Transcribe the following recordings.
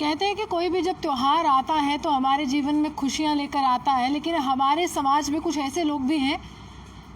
कहते हैं कि कोई भी जब त्यौहार आता है तो हमारे जीवन में खुशियां लेकर आता है, लेकिन हमारे समाज में कुछ ऐसे लोग भी हैं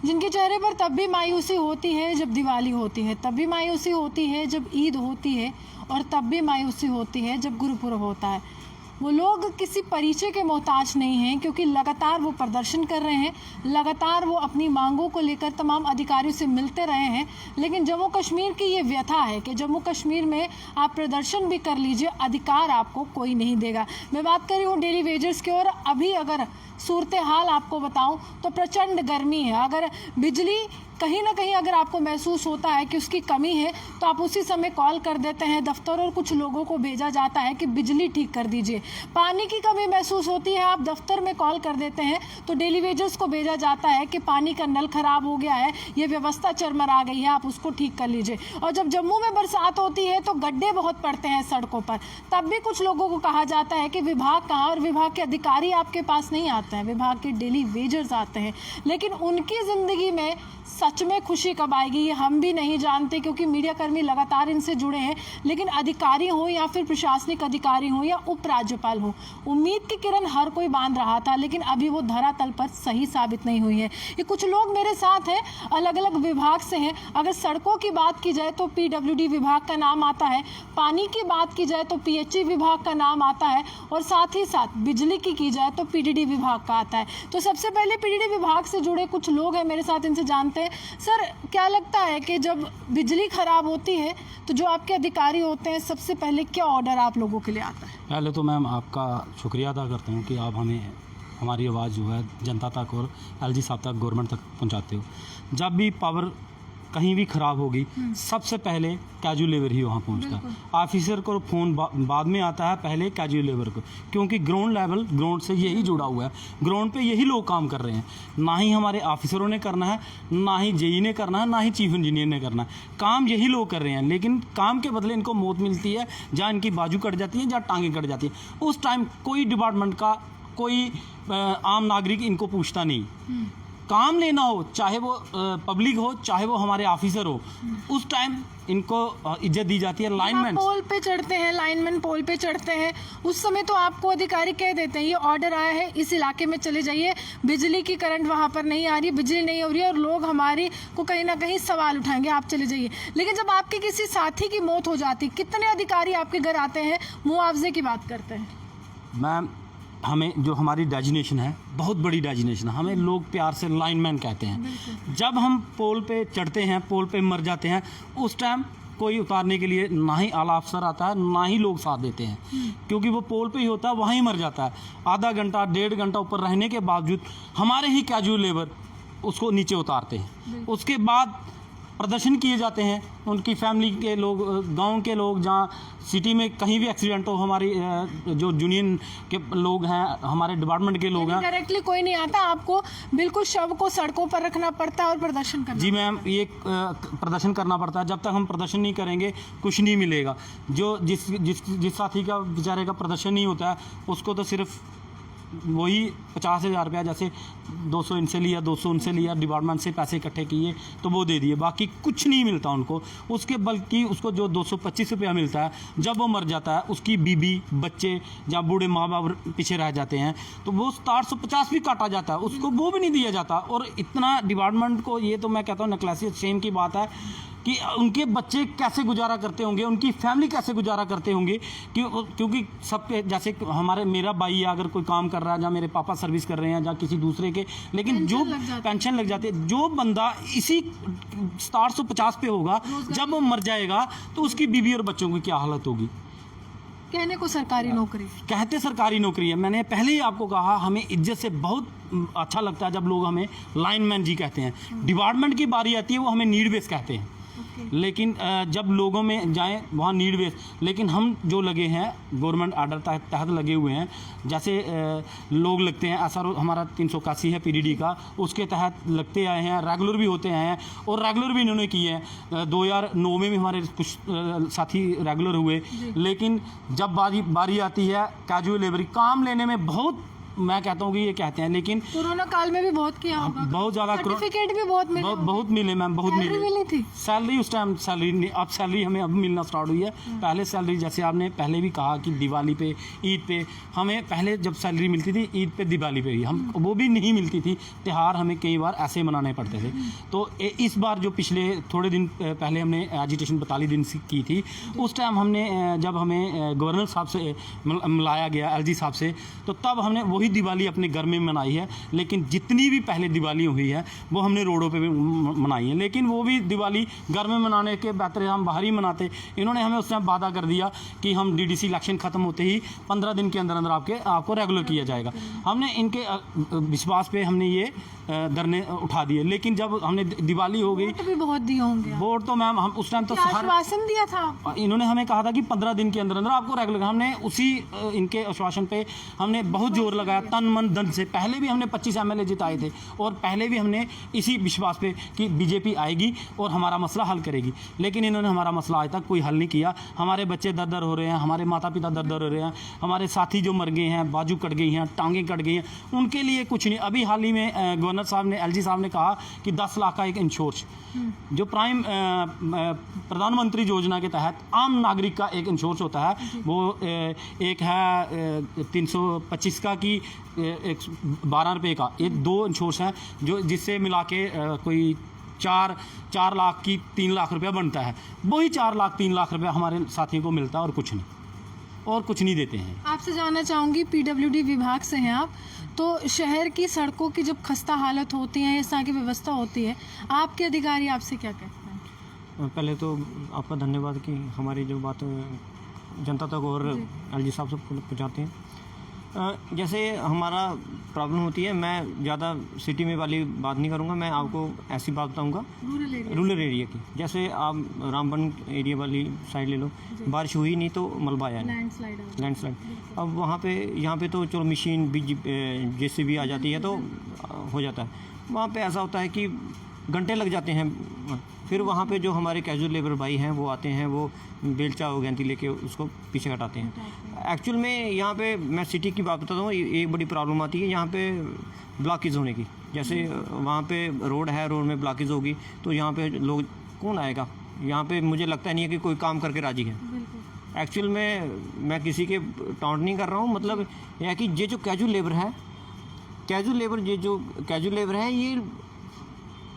जिनके चेहरे पर तब भी मायूसी होती है जब दिवाली होती है, तब भी मायूसी होती है जब ईद होती है, और तब भी मायूसी होती है जब गुरुपुरब होता है। वो लोग किसी परिचय के मोहताज नहीं हैं, क्योंकि लगातार वो प्रदर्शन कर रहे हैं, लगातार वो अपनी मांगों को लेकर तमाम अधिकारियों से मिलते रहे हैं। लेकिन जम्मू कश्मीर की ये व्यथा है कि जम्मू कश्मीर में आप प्रदर्शन भी कर लीजिए, अधिकार आपको कोई नहीं देगा। मैं बात कर रही हूँ डेली वेजर्स की, और अभी अगर सूरत हाल आपको बताऊं तो प्रचंड गर्मी है। अगर बिजली कहीं ना कहीं अगर आपको महसूस होता है कि उसकी कमी है तो आप उसी समय कॉल कर देते हैं दफ्तर, और कुछ लोगों को भेजा जाता है कि बिजली ठीक कर दीजिए। पानी की कमी महसूस होती है, आप दफ्तर में कॉल कर देते हैं तो डेली वेजर्स को भेजा जाता है कि पानी का नल खराब हो गया है, ये व्यवस्था चरमरा गई है, आप उसको ठीक कर लीजिए। और जब जम्मू में बरसात होती है तो गड्ढे बहुत पड़ते हैं सड़कों पर, तब भी कुछ लोगों को कहा जाता है कि विभाग कहाँ, और विभाग के अधिकारी आपके पास नहीं आते हैं, विभाग के डेली वेजर्स आते हैं। लेकिन उनकी ज़िंदगी में सच में खुशी कब आएगी ये हम भी नहीं जानते, क्योंकि मीडियाकर्मी लगातार इनसे जुड़े हैं। लेकिन अधिकारी हो या फिर प्रशासनिक अधिकारी हो या उपराज्यपाल हो, उम्मीद की किरण हर कोई बांध रहा था, लेकिन अभी वो धरातल पर सही साबित नहीं हुई है। ये कुछ लोग मेरे साथ हैं, अलग अलग विभाग से हैं। अगर सड़कों की बात की जाए तो PWD विभाग का नाम आता है, पानी की बात की जाए तो PHE विभाग का नाम आता है, और साथ ही साथ बिजली की जाए तो PDD विभाग का आता है। तो सबसे पहले PDD विभाग से जुड़े कुछ लोग हैं मेरे साथ, इनसे जानते हैं। सर, क्या लगता है कि जब बिजली खराब होती है तो जो आपके अधिकारी होते हैं सबसे पहले क्या ऑर्डर आप लोगों के लिए आता है? पहले तो मैम आपका शुक्रिया अदा करता हूँ कि आप हमें हमारी आवाज़ जो है जनता तक और LG साहब तक, गवर्नमेंट तक पहुँचाते हो। जब भी पावर कहीं भी ख़राब होगी सबसे पहले कैजुअल लेबर ही वहाँ पहुँचता है। ऑफिसर को फ़ोन बाद में आता है, पहले कैजुअल लेबर को, क्योंकि ग्राउंड लेवल ग्राउंड से यही जुड़ा हुआ है। ग्राउंड पे यही लोग काम कर रहे हैं, ना ही हमारे ऑफिसरों ने करना है, ना ही JE ने करना है, ना ही चीफ इंजीनियर ने करना है। काम यही लोग कर रहे हैं, लेकिन काम के बदले इनको मौत मिलती है, जहाँ इनकी बाजू कट जाती है, जहाँ टांगें कट जाती है। उस टाइम कोई डिपार्टमेंट का कोई आम नागरिक इनको पूछता नहीं। काम लेना हो, चाहे वो पब्लिक हो, चाहे वो हमारे ऑफिसर हो, उस टाइम इनको इज्जत दी जाती है। लाइनमैन पोल पे चढ़ते हैं, लाइनमैन पोल पे चढ़ते हैं, उस समय तो आपको अधिकारी कह देते हैं ये ऑर्डर आया है, इस इलाके में चले जाइए, बिजली की करंट वहाँ पर नहीं आ रही, बिजली नहीं हो रही है, और लोग हमारी को कहीं ना कहीं सवाल उठाएंगे, आप चले जाइए। लेकिन जब आपके किसी साथी की मौत हो जाती, कितने अधिकारी आपके घर आते हैं, मुआवजे की बात करते हैं? मैम, हमें जो हमारी डेजिनेशन है, बहुत बड़ी डेजिनेशन है, हमें लोग प्यार से लाइनमैन कहते हैं। जब हम पोल पे चढ़ते हैं, पोल पे मर जाते हैं, उस टाइम कोई उतारने के लिए ना ही आला अफसर आता है, ना ही लोग साथ देते हैं, क्योंकि वो पोल पे ही होता है, वहाँ ही मर जाता है। आधा घंटा 1.5 घंटा ऊपर रहने के बावजूद हमारे ही कैजुअल लेबर उसको नीचे उतारते हैं। उसके बाद प्रदर्शन किए जाते हैं, उनकी फैमिली के लोग, गांव के लोग, जहां सिटी में कहीं भी एक्सीडेंट हो, हमारी जो यूनियन के लोग हैं, हमारे डिपार्टमेंट के लोग हैं, डायरेक्टली कोई नहीं आता, आपको बिल्कुल शव को सड़कों पर रखना पड़ता है और प्रदर्शन करना। जी मैम, ये प्रदर्शन करना पड़ता है। जब तक हम प्रदर्शन नहीं करेंगे कुछ नहीं मिलेगा। जो जिस साथी का बेचारे का प्रदर्शन नहीं होता है, उसको तो सिर्फ वही 50,000 रुपया, जैसे 200 इनसे लिया, 200 उनसे लिया, डिपार्टमेंट से पैसे इकट्ठे किए तो वो दे दिए, बाकी कुछ नहीं मिलता उनको। उसके बल्कि उसको जो 225 रुपया मिलता है, जब वो मर जाता है, उसकी बीबी, बच्चे या बूढ़े माँ बाप पीछे रह जाते हैं, तो वो 750 भी काटा जाता है, उसको वो भी नहीं दिया जाता। और इतना डिपार्टमेंट को, ये तो मैं कहता हूँ नक्लेसियत शेम की बात है कि उनके बच्चे कैसे गुजारा करते होंगे, उनकी फैमिली कैसे गुजारा करते होंगे, क्योंकि सबके, जैसे हमारे मेरा भाई अगर कोई काम कर रहा है, या मेरे पापा सर्विस कर रहे हैं, या किसी दूसरे के, लेकिन जो पेंशन लग जाती है, जो बंदा इसी 750 पे होगा, जब वो मर जाएगा तो उसकी बीवी और बच्चों की क्या हालत होगी। कहने को सरकारी नौकरी, कहते सरकारी नौकरी है। मैंने पहले ही आपको कहा, हमें इज्जत से बहुत अच्छा लगता है जब लोग हमें लाइनमैन जी कहते हैं। डिपार्टमेंट की बारी आती है, वो हमें नीड बेस कहते हैं। लेकिन जब लोगों में जाएं, वहाँ नीड बेस, लेकिन हम जो लगे हैं गवर्नमेंट ऑर्डर तहत लगे हुए हैं, जैसे लोग लगते हैं, SRO हमारा 381 है PDD का, उसके तहत लगते आए हैं, रेगुलर भी होते आए हैं, और रेगुलर भी इन्होंने किए हैं। 2009 में भी हमारे कुछ साथी रेगुलर हुए। लेकिन जब बारी आती है कैजुअल लेबर, काम लेने में बहुत मैं कहता हूँ कि ये कहते हैं, लेकिन कोरोना काल में भी बहुत किया होगा, बहुत ज़्यादा सर्टिफिकेट भी बहुत मिले होंगे। बहुत मिले मैम, बहुत सैलरी मिले। मिली थी? सैलरी उस टाइम सैलरी नहीं, अब सैलरी हमें अब मिलना स्टार्ट हुई है। पहले सैलरी, जैसे आपने पहले भी कहा कि दिवाली पे, ईद पे, हमें पहले जब सैलरी मिलती थी ईद पे, दिवाली पे भी हम वो भी नहीं मिलती थी। त्यौहार हमें कई बार ऐसे मनाने पड़ते थे। तो इस बार जो पिछले थोड़े दिन पहले हमने एजिटेशन 42 दिन की थी, उस टाइम हमने जब हमें गवर्नर साहब से मिलाया गया, एलजी साहब से, तो तब हमने वही दिवाली अपने घर में मनाई है। लेकिन जितनी भी पहले दिवाली हुई है वो हमने रोडों पे भी मनाई है, लेकिन वो भी दिवाली घर में मनाने के बेहतर हम बाहर ही मनाते। इन्होंने हमें उस टाइम वादा कर दिया कि हम डीडीसी इलेक्शन ख़त्म होते ही 15 दिन के अंदर अंदर आपको रेगुलर किया जाएगा। हमने इनके विश्वास पे हमने ये धरने उठा दिए। लेकिन जब हमने दिवाली हो गई, वोट भी बहुत दिए होंगे। वोट तो मैम हम उस टाइम तो आश्वासन दिया था, इन्होंने हमें कहा था कि 15 दिन के अंदर अंदर आपको रेगुलर। हमने उसी इनके आश्वासन पे हमने बहुत जोर लगाया, तन मन धन से। पहले भी हमने 25 MLA जिताए थे, और पहले भी हमने इसी विश्वास पे कि बीजेपी आएगी और हमारा मसला हल करेगी। लेकिन इन्होंने हमारा मसला आज तक कोई हल नहीं किया। हमारे बच्चे दर दर हो रहे हैं, हमारे माता पिता दर दर हो रहे हैं, हमारे साथी जो मर गए हैं, बाजू कट गई हैं, टांगें कट गई हैं, उनके लिए कुछ नहीं। अभी हाल ही में गवर्नर साहब ने, एलजी साहब ने कहा कि 10 लाख का एक इंश्योरेंस, जो प्रधानमंत्री योजना के तहत आम नागरिक का एक इंश्योरेंस होता है, वो एक है 325 का कि 12 रुपये का, ये 2 इंश्योरेंस हैं जो जिससे मिला के कोई 4 लाख की 3 लाख रुपया बनता है। वही 4 लाख 3 लाख रुपया हमारे साथियों को मिलता है, और कुछ नहीं, और कुछ नहीं देते हैं। आपसे जानना चाहूँगी, PWD विभाग से हैं आप, तो शहर की सड़कों की जब खस्ता हालत होती है, इस तरह की व्यवस्था होती है, आपके अधिकारी आपसे क्या कहते हैं? पहले तो आपका धन्यवाद कि हमारी जो बात जनता तक और एलजी साहब सब पहुँचाते हैं। जैसे हमारा प्रॉब्लम होती है, मैं ज़्यादा सिटी में वाली बात नहीं करूँगा, मैं आपको ऐसी बात बताऊँगा रूरल एरिया की। जैसे आप रामबन एरिया वाली साइड ले लो, बारिश हुई नहीं तो मलबा आया, लैंडस्लाइड। अब वहाँ पे, यहाँ पे तो चलो मशीन JCB आ जाती है तो हो जाता है। वहाँ पे ऐसा होता है कि घंटे लग जाते हैं। फिर वहाँ पे जो हमारे कैजुअल लेबर भाई हैं वो आते हैं, वो बेलचा और गेंती लेके उसको पीछे हटाते हैं। एक्चुअल में यहाँ पे मैं सिटी की बात बताता हूँ, एक बड़ी प्रॉब्लम आती है यहाँ पे ब्लॉकेज होने की। जैसे वहाँ पे रोड है, रोड में ब्लॉकेज होगी तो यहाँ पे लोग कौन आएगा? यहाँ पे मुझे लगता नहीं है कि कोई काम करके राजी है। एक्चुअल में मैं किसी के टाउंट नहीं कर रहा हूँ, मतलब यह है कि ये जो कैजुअल लेबर है, ये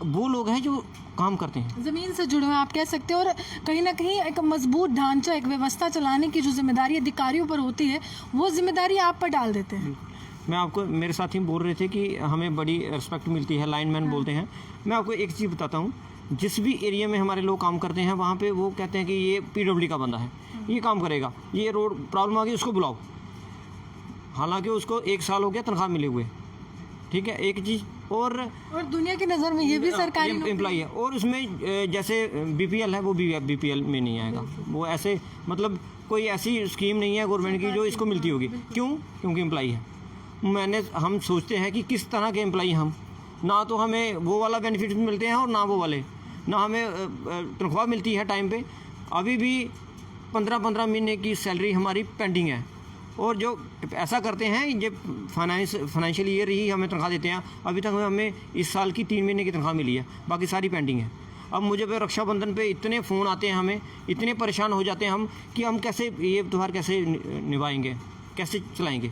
वो लोग हैं जो काम करते हैं, ज़मीन से जुड़े हुए आप कह सकते हैं। और कहीं ना कहीं एक मजबूत ढांचा, एक व्यवस्था चलाने की जो जिम्मेदारी अधिकारियों पर होती है, वो जिम्मेदारी आप पर डाल देते हैं। मैं आपको, मेरे साथी बोल रहे थे कि हमें बड़ी रिस्पेक्ट मिलती है, लाइनमैन बोलते हैं। मैं आपको एक चीज़ बताता हूँ, जिस भी एरिया में हमारे लोग काम करते हैं वहाँ पे वो कहते हैं कि ये PWD का बंदा है, ये काम करेगा, ये रोड प्रॉब्लम आ गई उसको बुलाओ। हालांकि उसको 1 साल हो गया तनख्वाह मिले हुए, ठीक है, एक चीज़। और दुनिया की नज़र में ये भी सरकारी एम्प्लॉई है, और उसमें जैसे BPL है, वो भी BPL में नहीं आएगा। वो ऐसे, मतलब कोई ऐसी स्कीम नहीं है गवर्नमेंट की जो इसको मिलती होगी। क्यों? क्योंकि एम्प्लॉई है। हम सोचते हैं कि किस तरह के एम्प्लॉई हम, ना तो हमें वो वाला बेनिफिट मिलते हैं और ना वो वाले, ना हमें तनख्वाह मिलती है टाइम पे। अभी भी 15-15 महीने की सैलरी हमारी पेंडिंग है, और जो ऐसा करते हैं ये फाइनेंशियल ईयर ही हमें तनख्वाह देते हैं। अभी तक हमें इस साल की 3 महीने की तनख्वाह मिली है, बाकी सारी पेंडिंग है। अब मुझे पे रक्षाबंधन पे इतने फ़ोन आते हैं, हमें इतने परेशान हो जाते हैं हम कि हम कैसे ये त्यौहार कैसे निभाएंगे, कैसे चलाएंगे।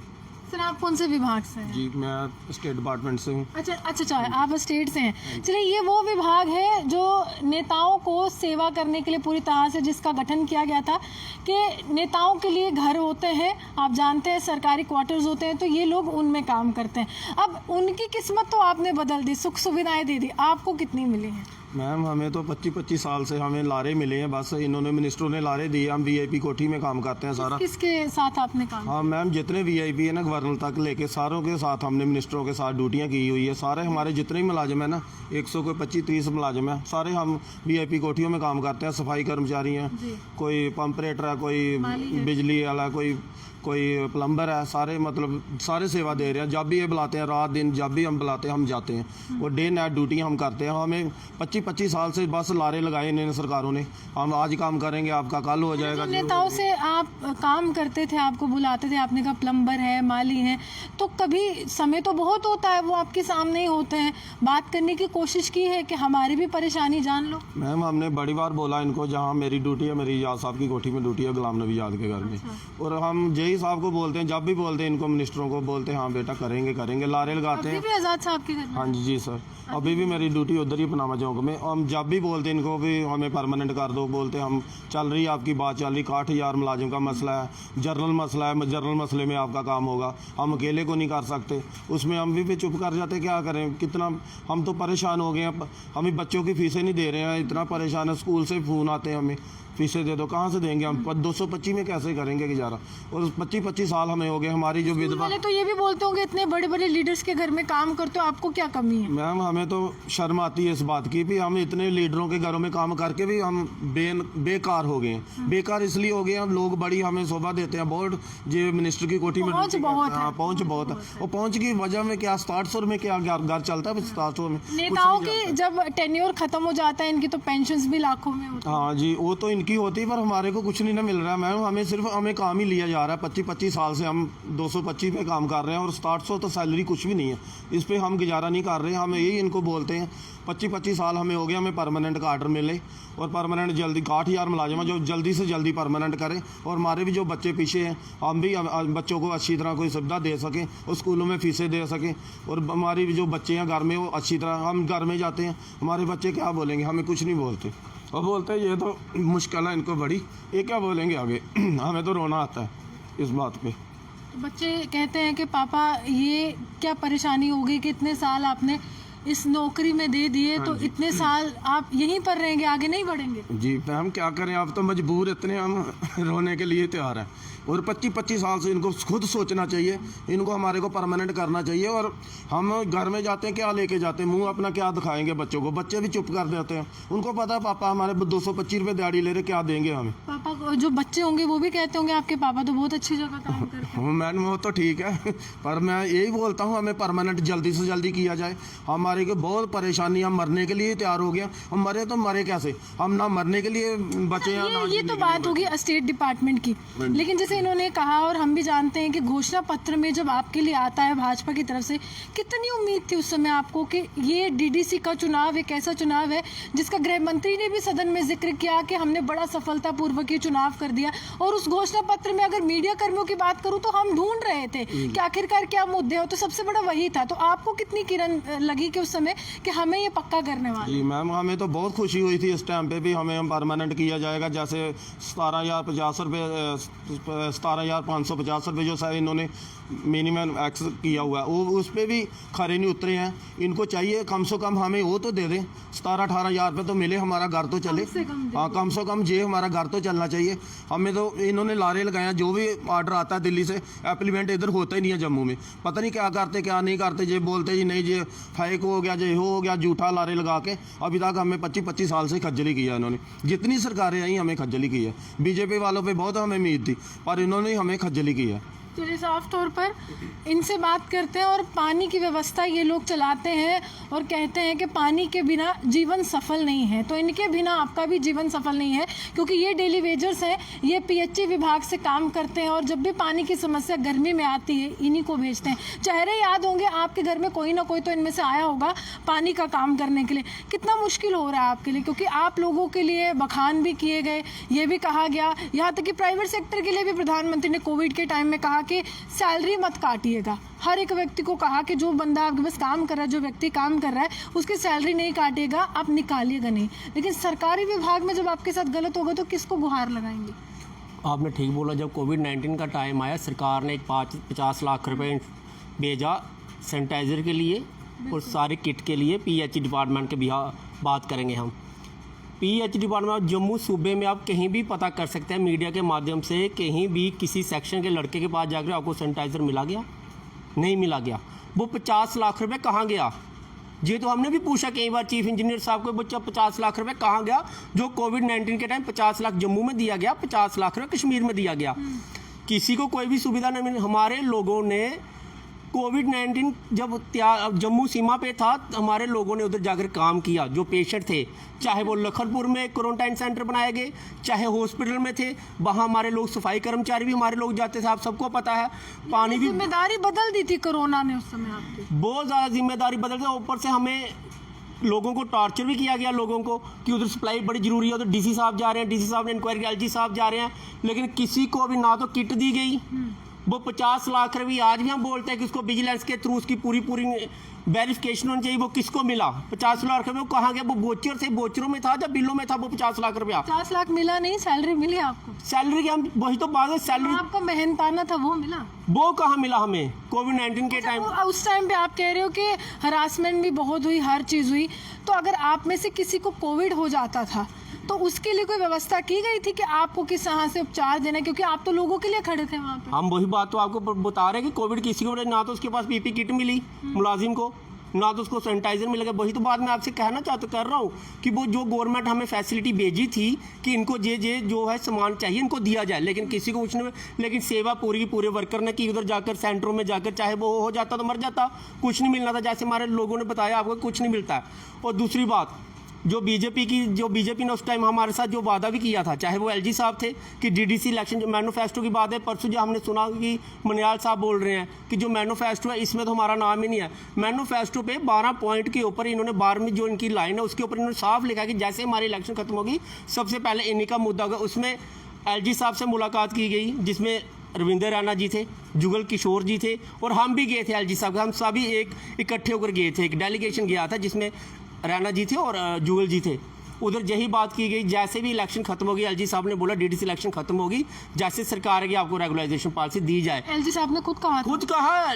सर आप कौन से विभाग से हैं? जी मैं स्टेट डिपार्टमेंट से हूँ। अच्छा आप स्टेट से हैं। चलिए, ये वो विभाग है जो नेताओं को सेवा करने के लिए पूरी तरह से, जिसका गठन किया गया था कि नेताओं के लिए घर होते हैं, आप जानते हैं, सरकारी क्वार्टर्स होते हैं, तो ये लोग उनमें काम करते हैं। अब उनकी किस्मत तो आपने बदल दी, सुख सुविधाएं दे दी, आपको कितनी मिली हैं? मैम हमें तो 25 साल से हमें लारे मिले हैं, बस इन्होंने मिनिस्टरों ने लारे दिए। हम VIP कोठी में काम करते हैं सारा। किसके साथ आपने काम? हाँ मैम, जितने VIP है ना गवर्नर तक लेके सारों के साथ हमने मिनिस्टरों के साथ ड्यूटियाँ की हुई है। सारे हमारे जितने भी मुलाजिम है ना, 100 को 25-30 मुलाजिम है, सारे हम VIP कोठियों में काम करते हैं। सफाई कर्मचारी हैं, कोई पंपरेटर है, कोई बिजली वाला, कोई कोई प्लम्बर है, सारे मतलब सारे सेवा दे रहे हैं। जब भी ये बुलाते हैं, रात दिन जब भी हम बुलाते हैं हम जाते हैं, और डे नाइट ड्यूटी हम करते हैं। हमें 25-25 साल से बस लारे लगाए इन्होंने सरकारों ने, हम आज काम करेंगे आपका कल हो जाएगा। जिन नेताओं से आप काम करते थे, आपको बुलाते थे, आपने कहा प्लम्बर है, माली है, तो कभी समय तो बहुत होता है, वो आपके सामने ही होते हैं, बात करने की कोशिश की है कि हमारी भी परेशानी जान लो? मैम हमने बड़ी बार बोला इनको, जहाँ मेरी ड्यूटी है, मेरी याद साहब की कोठी में ड्यूटी है गुलाम नबी याद के घर में, और हम जय साहब को बोलते हैं, जब भी बोलते हैं इनको मिनिस्टरों को बोलते हैं हाँ बेटा करेंगे करेंगे, लारे लगाते अभी हैं। भी आज़ाद साहब के घर में? हाँ जी सर, अभी भी मेरी ड्यूटी उधर ही पनामा चौक में। हम जब भी बोलते हैं इनको भी हमें परमानेंट कर दो, बोलते हैं हम चल रही है आपकी बात चल रही, 60,000 मुलाजिम का मसला है, जनरल मसला है, जनरल मसले में आपका काम होगा, हम अकेले को नहीं कर सकते। उसमें हम भी चुप कर जाते, क्या करें, कितना हम तो परेशान हो गए हैं, हमें बच्चों की फीसें नहीं दे रहे हैं, इतना परेशान है, स्कूल से फ़ोन आते हैं हमें फीसें दे दो, कहाँ से देंगे हम, 225 में कैसे करेंगे गुजारा, और 25-25 साल हमें हो गए। हमारी जो विधवा वाले तो ये भी बोलते होंगे इतने बड़े बड़े लीडर्स के घर में काम करते हो, आपको क्या कमी है? मैम हमें तो शर्म आती है इस बात की भी हम इतने लीडरों के घरों में काम करके भी हम बेकार हो गए हैं। बेकार इसलिए हो गए हैं, लोग बड़ी हमें शोभा देते हैं, बोर्ड जो मिनिस्टर की कोठी में पहुंच बहुत है। हाँ पहुँच बहुत है, और पहुँच की वजह में क्या 700 में क्या घर चलता है, 700 में नेताओं की जब टेन्योर खत्म हो जाता है, इनकी तो पेंशन्स भी लाखों में होती है। हाँ जी, वो तो इनकी होती है, पर हमारे को कुछ नहीं ना मिल रहा है मैम। हमें सिर्फ हमें काम ही लिया जा रहा है, 25-25 साल से हम 225 पे काम कर रहे हैं, और 700 तो सैलरी कुछ भी नहीं है, इस पे हम गुजारा नहीं कर रहे हैं। हम यही इनको बोलते हैं 25-25 साल हमें हो गया, हमें परमानेंट का आर्डर मिले, और परमानेंट जल्दी 60,000 मुलाजिम जो जल्दी से जल्दी परमानेंट करें, और हमारे भी जो बच्चे पीछे हैं हम भी बच्चों को अच्छी तरह कोई सुविधा दे सकें, और स्कूलों में फीसें दे सकें, और हमारी भी जो बच्चे हैं घर में वो अच्छी तरह, हम घर में जाते हैं हमारे बच्चे क्या बोलेंगे, हमें कुछ नहीं बोलते, और बोलते हैं ये तो मुश्किल है इनको बड़ी, ये क्या बोलेंगे आगे। हमें तो रोना आता है इस बात पे। तो बच्चे कहते हैं कि पापा ये क्या परेशानी हो गई कि इतने साल आपने इस नौकरी में दे दिए, तो इतने साल आप यहीं पर रहेंगे, आगे नहीं बढ़ेंगे? जी हम क्या करें, आप तो मजबूर इतने हम रोने के लिए तैयार हैं, और 25-25 साल से इनको खुद सोचना चाहिए, इनको हमारे को परमानेंट करना चाहिए। और हम घर में जाते हैं क्या लेके जाते हैं, मुंह अपना क्या दिखाएंगे बच्चों को, बच्चे भी चुप कर देते हैं, उनको पता है पापा हमारे 225 रुपये दिहाड़ी ले रहे, क्या देंगे हमें। पापा को जो बच्चे होंगे वो भी कहते होंगे आपके पापा तो बहुत अच्छी जगह काम करते हैं। मैडम वो तो ठीक है, पर मैं यही बोलता हूँ हमें परमानेंट जल्दी से जल्दी किया जाए। हमारे को बहुत परेशानी, हम मरने के लिए तैयार हो गए, हम मरे तो मरे कैसे, हम ना मरने के लिए बचे हैं ना ये तो बात होगी स्टेट डिपार्टमेंट की, लेकिन जैसे इन्होंने कहा, और हम भी जानते हैं कि घोषणा पत्र में जब आपके लिए आता है भाजपा की तरफ से, कितनी उम्मीद थी उस समय आपको कि ये डीडीसी का चुनाव एक ऐसा चुनाव है जिसका गृह मंत्री ने भी सदन में जिक्र किया कि हमने बड़ा सफलतापूर्वक ये चुनाव कर दिया। और उस घोषणा पत्र में अगर मीडिया कर्मियों की बात करूं तो हम ढूंढ रहे थे कि आखिरकार क्या मुद्दे हो, तो सबसे बड़ा वही था। तो आपको कितनी किरण लगी कि उस समय कि हमें ये पक्का करने वाले? जी मैम हमें तो बहुत खुशी हुई थी इस टाइम पे भी, हमें हम परमानेंट किया जाएगा। जैसे 17,050 रुपये 17,550 रुपये जो शायद इन्होंने मिनिमम एक्स किया हुआ है, वो उस पर भी खरे नहीं उतरे हैं। इनको चाहिए कम से कम हमें वो तो दे दें, 17-18 हज़ार रुपये तो मिले, हमारा घर तो चले। हाँ कम से कम ये हमारा घर तो चलना चाहिए। हमें तो इन्होंने लारे लगाए, जो भी ऑर्डर आता है दिल्ली से, एप्लीमेंट इधर होता ही नहीं है जम्मू में, पता नहीं क्या करते क्या नहीं करते। ये बोलते जी नहीं ये फेक हो गया, ये हो गया, झूठा लारे लगा के अभी तक हमें 25-25 साल से खज्जली किया इन्होंने। जितनी सरकारें आई हमें खज्जली की है, बीजेपी वालों पे बहुत हमें उम्मीद थी, पर इन्होंने हमें खज्जली की है। चलिए साफ तौर पर इनसे बात करते हैं। और पानी की व्यवस्था ये लोग चलाते हैं और कहते हैं कि पानी के बिना जीवन सफल नहीं है, तो इनके बिना आपका भी जीवन सफल नहीं है, क्योंकि ये डेली वेजर्स हैं, ये पीएचई विभाग से काम करते हैं, और जब भी पानी की समस्या गर्मी में आती है इन्हीं को भेजते हैं। चेहरे याद होंगे आपके घर में, कोई ना कोई तो इनमें से आया होगा पानी का काम करने के लिए। कितना मुश्किल हो रहा है आपके लिए, क्योंकि आप लोगों के लिए बखान भी किए गए, ये भी कहा गया, यहाँ तक कि प्राइवेट सेक्टर के लिए भी प्रधानमंत्री ने कोविड के टाइम में कहा कि सैलरी मत काटिएगा। हर एक व्यक्ति को कहा कि जो बंदा आपके पास काम कर रहा है, जो व्यक्ति काम कर रहा है, उसकी सैलरी नहीं काटिएगा, आप निकालिएगा नहीं। लेकिन सरकारी विभाग में जब आपके साथ गलत होगा तो किसको गुहार लगाएंगे? आपने ठीक बोला, जब कोविड-19 का टाइम आया, सरकार ने 50 लाख रुपए भेजा सैनिटाइज़र के लिए और सारे किट के लिए। पीएचई डिपार्टमेंट के भी बात करेंगे हम। पीएचई डिपार्टमेंट जम्मू सूबे में आप कहीं भी पता कर सकते हैं मीडिया के माध्यम से, कहीं भी किसी सेक्शन के लड़के के पास जाकर आपको सैनिटाइज़र मिला गया? नहीं मिला गया। वो 50 लाख रुपए कहाँ गया? ये तो हमने भी पूछा कई बार चीफ इंजीनियर साहब को, बच्चा 50 लाख रुपए कहाँ गया? जो कोविड-19 के टाइम 50 लाख जम्मू में दिया गया, 50 लाख रुपए कश्मीर में दिया गया। किसी को कोई भी सुविधा नहीं मिली। हमारे लोगों ने कोविड-19 जब जम्मू सीमा पे था, हमारे लोगों ने उधर जाकर काम किया। जो पेशेंट थे, चाहे वो लखनपुर में क्वारंटाइन सेंटर बनाए गए, चाहे हॉस्पिटल में थे, वहाँ हमारे लोग, सफाई कर्मचारी भी हमारे लोग जाते थे, आप सबको पता है। पानी भी, जिम्मेदारी बदल दी थी कोरोना ने उस समय आपकी। बहुत ज़्यादा जिम्मेदारी बदल गई। ऊपर से हमें लोगों को टॉर्चर भी किया गया, लोगों को, कि उधर सप्लाई बड़ी ज़रूरी है। उधर डीसी साहब जा रहे हैं, डीसी साहब ने इंक्वायरी, एलजी साहब जा रहे हैं, लेकिन किसी को भी ना तो किट दी गई। वो 50 लाख रुपये आज भी हम बोलते हैं कि उसको विजिलेंस के थ्रू उसकी पूरी वेरिफिकेशन होनी चाहिए। वो किसको मिला 50 लाख रुपये? वो कहाँ गया? वो बोचर थे, बोचरों में था, जब बिलों में था वो 50 लाख रुपया। 50 लाख मिला नहीं, सैलरी मिली आपको? सैलरी की हम वही तो बात है, सैलरी आपका मेहनताना था वो मिला? वो कहाँ मिला हमें कोविड-19 के टाइम? उस टाइम पे आप कह रहे हो कि हरासमेंट भी बहुत हुई, हर चीज़ हुई, तो अगर आप में से किसी को कोविड हो जाता था तो उसके लिए कोई व्यवस्था की गई थी कि आपको किस तरह से उपचार देना, क्योंकि आप तो लोगों के लिए खड़े थे वहाँ पे? हम वही बात तो आपको बता रहे हैं कि कोविड किसी को ना तो उसके पास पीपी किट मिली मुलाजिम को, ना तो उसको सैनिटाइजर मिलेगा। वही तो बात मैं आपसे कहना कर रहा हूँ कि वो जो गवर्नमेंट हमें फैसिलिटी भेजी थी कि इनको जे जो है सामान चाहिए इनको दिया जाए, लेकिन किसी को कुछ नहीं। लेकिन सेवा पूरी की पूरे वर्कर ने की, उधर जाकर सेंटरों में जाकर, चाहे वो हो जाता तो मर जाता, कुछ नहीं मिलना था। जैसे हमारे लोगों ने बताया आपको, कुछ नहीं मिलता है। और दूसरी बात, जो बीजेपी ने उस टाइम हमारे साथ जो वादा भी किया था, चाहे वो एलजी साहब थे कि डीडीसी इलेक्शन, जो मैनिफेस्टो की बात है, परसों जो हमने सुना कि मनियाल साहब बोल रहे हैं कि जो मैनिफेस्टो है इसमें तो हमारा नाम ही नहीं है। मैनिफेस्टो पे 12 पॉइंट के ऊपर इन्होंने 12वीं जो इनकी लाइन है उसके ऊपर इन्होंने साफ लिखा कि जैसे हमारी इलेक्शन खत्म होगी सबसे पहले इन्हीं का मुद्दा होगा। उसमें एलजी साहब से मुलाकात की गई, जिसमें रविंदर रैना जी थे, जुगल किशोर जी थे, और हम भी गए थे एलजी साहब, हम सभी एक इकट्ठे होकर गए थे। एक डेलीगेशन गया था जिसमें रैना जी थे और जुगल जी थे। उधर यही बात की गई, जैसे भी इलेक्शन खत्म होगी, एलजी साहब ने बोला डीडीसी इलेक्शन खत्म होगी, जैसे सरकार है कि आपको रेगुलराइजेशन पॉलिसी दी जाए। एलजी साहब ने खुद कहा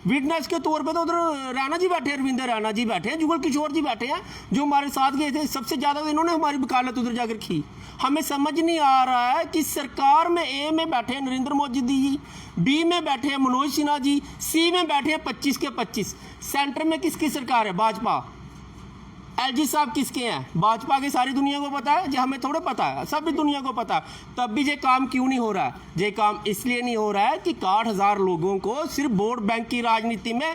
विटनेस के तौर पे तो उधर रैना जी बैठे हैं, रविंदर रैना जी बैठे हैं, जुगल किशोर जी बैठे हैं, जो हमारे साथ गए थे। सबसे ज़्यादा इन्होंने हमारी वकालत उधर जाकर की। हमें समझ नहीं आ रहा है कि सरकार में ए में बैठे हैं नरेंद्र मोदी जी, बी में बैठे हैं मनोज सिन्हा जी, सी में बैठे हैं 25 के 25। सेंटर में किसकी सरकार है? भाजपा। एलजी साहब किसके हैं? भाजपा की। सारी दुनिया को पता है, जो हमें थोड़ा पता है, सभी दुनिया को पता है। तब भी ये काम क्यों नहीं हो रहा है? ये काम इसलिए नहीं हो रहा है कि 60,000 लोगों को सिर्फ वोट बैंक की राजनीति में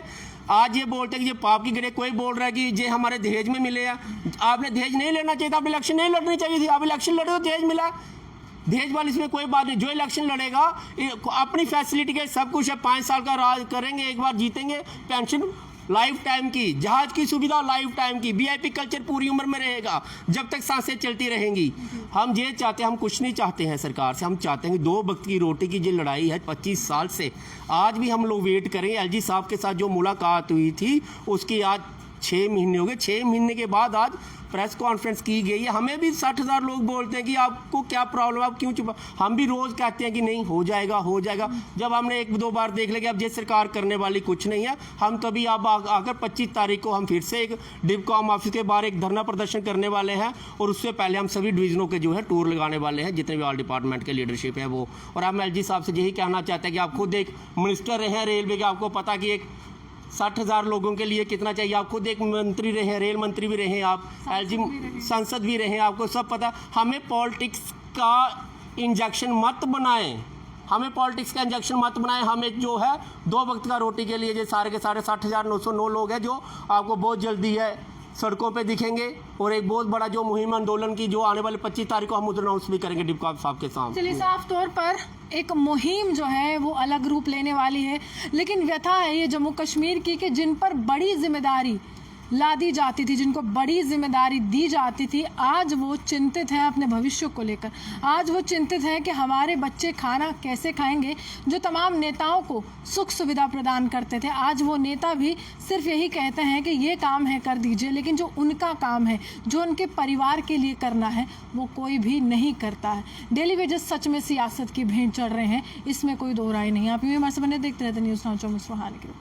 आज ये बोलते हैं कि ये पाप की गिरे। कोई बोल रहा है कि ये हमारे दहेज में मिले हैं। आपने दहेज नहीं लेना चाहिए था, आप इलेक्शन नहीं लड़नी चाहिए थी। आप इलेक्शन लड़े तो दहेज मिला, दहेज वाली इसमें कोई बात नहीं। जो इलेक्शन लड़ेगा अपनी फैसिलिटी के सब कुछ है, 5 साल का राज करेंगे, एक बार जीतेंगे, पेंशन लाइफ टाइम की, जहाज की सुविधा लाइफ टाइम की, वीआईपी कल्चर पूरी उम्र में रहेगा जब तक सांसें चलती रहेंगी। हम ये चाहते हैं, हम कुछ नहीं चाहते हैं सरकार से, हम चाहते हैं कि 2 वक्त की रोटी की जो लड़ाई है 25 साल से, आज भी हम लोग वेट करें। एलजी साहब के साथ जो मुलाकात हुई थी उसकी आज 6 महीने हो गए। 6 महीने के बाद आज प्रेस कॉन्फ्रेंस की गई है। हमें भी 60,000 लोग बोलते हैं कि आपको क्या प्रॉब्लम है, आप क्यों चुप? हम भी रोज़ कहते हैं कि नहीं हो जाएगा, हो जाएगा। जब हमने 1-2 बार देख लिया कि अब ये सरकार करने वाली कुछ नहीं है, हम तभी अब आकर 25 तारीख को हम फिर से एक डिवकॉम ऑफिस के बाहर एक धरना प्रदर्शन करने वाले हैं, और उससे पहले हम सभी डिवीज़नों के जो है टूर लगाने वाले हैं, जितने भी ऑल डिपार्टमेंट के लीडरशिप है वो। और हम एलजी साहब से यही कहना चाहते हैं कि आप खुद एक मिनिस्टर रहे हैं रेलवे के, आपको पता कि एक 60,000 लोगों के लिए कितना चाहिए। आप खुद एक मंत्री रहे हैं, रेल मंत्री भी रहे हैं, आप एलजी सांसद भी रहे हैं, आपको सब पता। हमें पॉलिटिक्स का इंजेक्शन मत बनाएं, हमें पॉलिटिक्स का इंजेक्शन मत बनाएं। हमें जो है 2 वक्त का रोटी के लिए जो सारे के सारे 60,909 लोग हैं, जो आपको बहुत जल्दी है सड़कों पे दिखेंगे, और एक बहुत बड़ा जो मुहिम आंदोलन की जो आने वाले 25 तारीख को हम उधर अनाउंस भी करेंगे डिपकॉप साहब के सामने। चलिए, साफ तौर पर एक मुहिम जो है वो अलग रूप लेने वाली है, लेकिन व्यथा है ये जम्मू कश्मीर की कि जिन पर बड़ी जिम्मेदारी लादी जाती थी, जिनको बड़ी जिम्मेदारी दी जाती थी, आज वो चिंतित हैं अपने भविष्य को लेकर। आज वो चिंतित हैं कि हमारे बच्चे खाना कैसे खाएंगे। जो तमाम नेताओं को सुख सुविधा प्रदान करते थे, आज वो नेता भी सिर्फ यही कहते हैं कि ये काम है कर दीजिए, लेकिन जो उनका काम है, जो उनके परिवार के लिए करना है, वो कोई भी नहीं करता है। डेली वेजेस सच में सियासत की भेंट चढ़ रहे हैं, इसमें कोई दो राय नहीं है। आप यूँ हमारे से बने देखते रहते न्यूज़ 9 24 की।